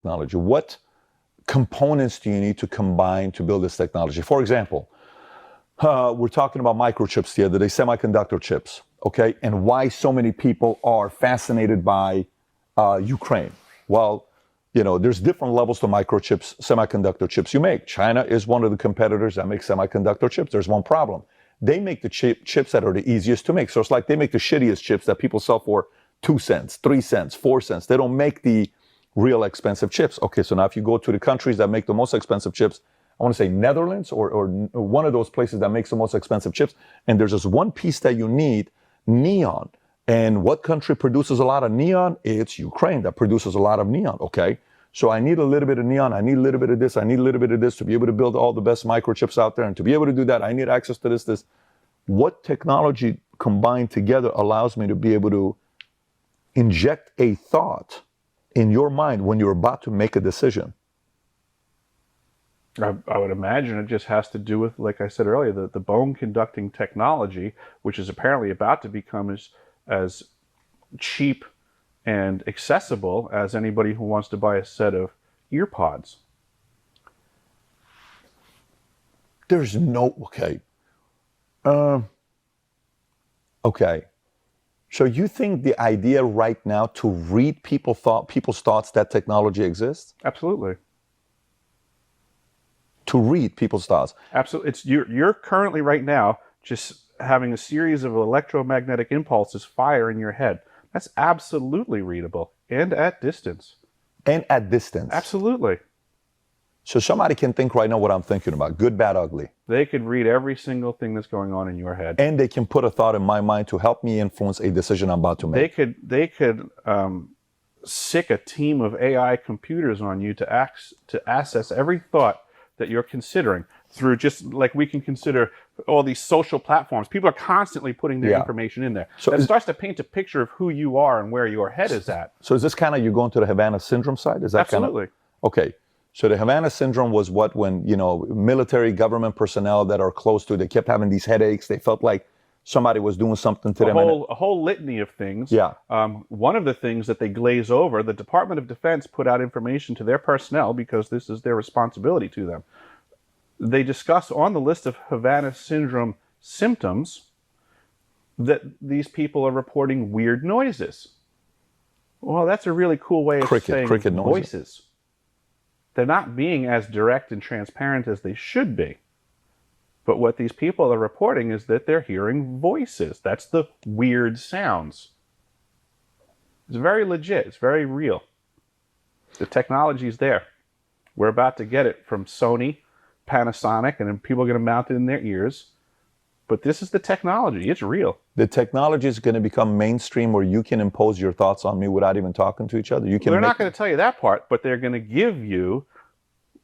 technology? What components do you need to combine to build this technology? For example, we're talking about microchips the other day, semiconductor chips, okay? And why so many people are fascinated by Ukraine. Well, you know, there's different levels to microchips, semiconductor chips you make. China is one of the competitors that makes semiconductor chips. There's one problem. They make the chips that are the easiest to make. So it's like they make the shittiest chips that people sell for 2 cents, 3 cents, 4 cents. They don't make the real expensive chips. Okay, so now if you go to the countries that make the most expensive chips, I want to say Netherlands or one of those places that makes the most expensive chips, and there's just one piece that you need, neon. And what country produces a lot of neon? It's Ukraine that produces a lot of neon, okay? So I need a little bit of neon, I need a little bit of this, I need a little bit of this to be able to build all the best microchips out there. And to be able to do that, I need access to this. What technology combined together allows me to be able to inject a thought in your mind when you're about to make a decision? I would imagine it just has to do with, like I said earlier, the bone conducting technology, which is apparently about to become as cheap and accessible as anybody who wants to buy a set of ear pods. There's no, okay. Okay. So you think the idea right now to read people's thoughts, that technology exists? Absolutely. To read people's thoughts? Absolutely. You're currently right now just having a series of electromagnetic impulses fire in your head. That's absolutely readable and at distance. And at distance? Absolutely. So somebody can think right now what I'm thinking about, good, bad, ugly. They could read every single thing that's going on in your head. And they can put a thought in my mind to help me influence a decision I'm about to make. They could sick a team of AI computers on you to access every thought that you're considering through, just like we can consider all these social platforms. People are constantly putting their information in there. So it starts to paint a picture of who you are and where your head is at. So is this kind of you going to the Havana Syndrome side? Is that absolutely kind of, okay? So the Havana Syndrome was what, when, you know, military government personnel that are close to, they kept having these headaches. They felt like somebody was doing something to them. A whole litany of things. Yeah. One of the things that they glaze over, the Department of Defense put out information to their personnel because this is their responsibility to them. They discuss on the list of Havana Syndrome symptoms that these people are reporting weird noises. Well, that's a really cool way of saying voices. They're not being as direct and transparent as they should be. But what these people are reporting is that they're hearing voices. That's the weird sounds. It's very legit. It's very real. The technology's there. We're about to get it from Sony, Panasonic, and then people are going to mount it in their ears. But this is the technology. It's real. The technology is going to become mainstream where you can impose your thoughts on me without even talking to each other. They're not going to tell you that part, but they're going to give you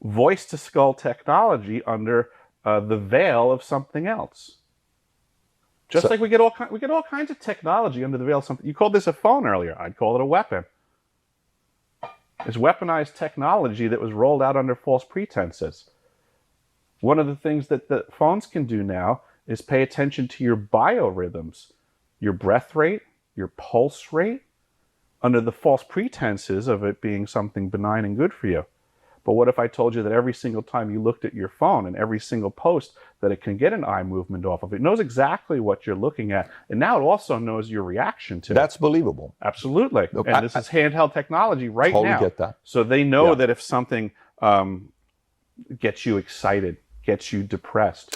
voice-to-skull technology under the veil of something else. Just like we get all kinds of technology under the veil of something. You called this a phone earlier. I'd call it a weapon. It's weaponized technology that was rolled out under false pretenses. One of the things that the phones can do now is pay attention to your biorhythms, your breath rate, your pulse rate, under the false pretenses of it being something benign and good for you. But what if I told you that every single time you looked at your phone and every single post that it can get an eye movement off of it, knows exactly what you're looking at, and now it also knows your reaction to it. That's believable. Absolutely. Okay. And this is handheld technology right now. Totally get that. So they know that if something gets you excited, gets you depressed,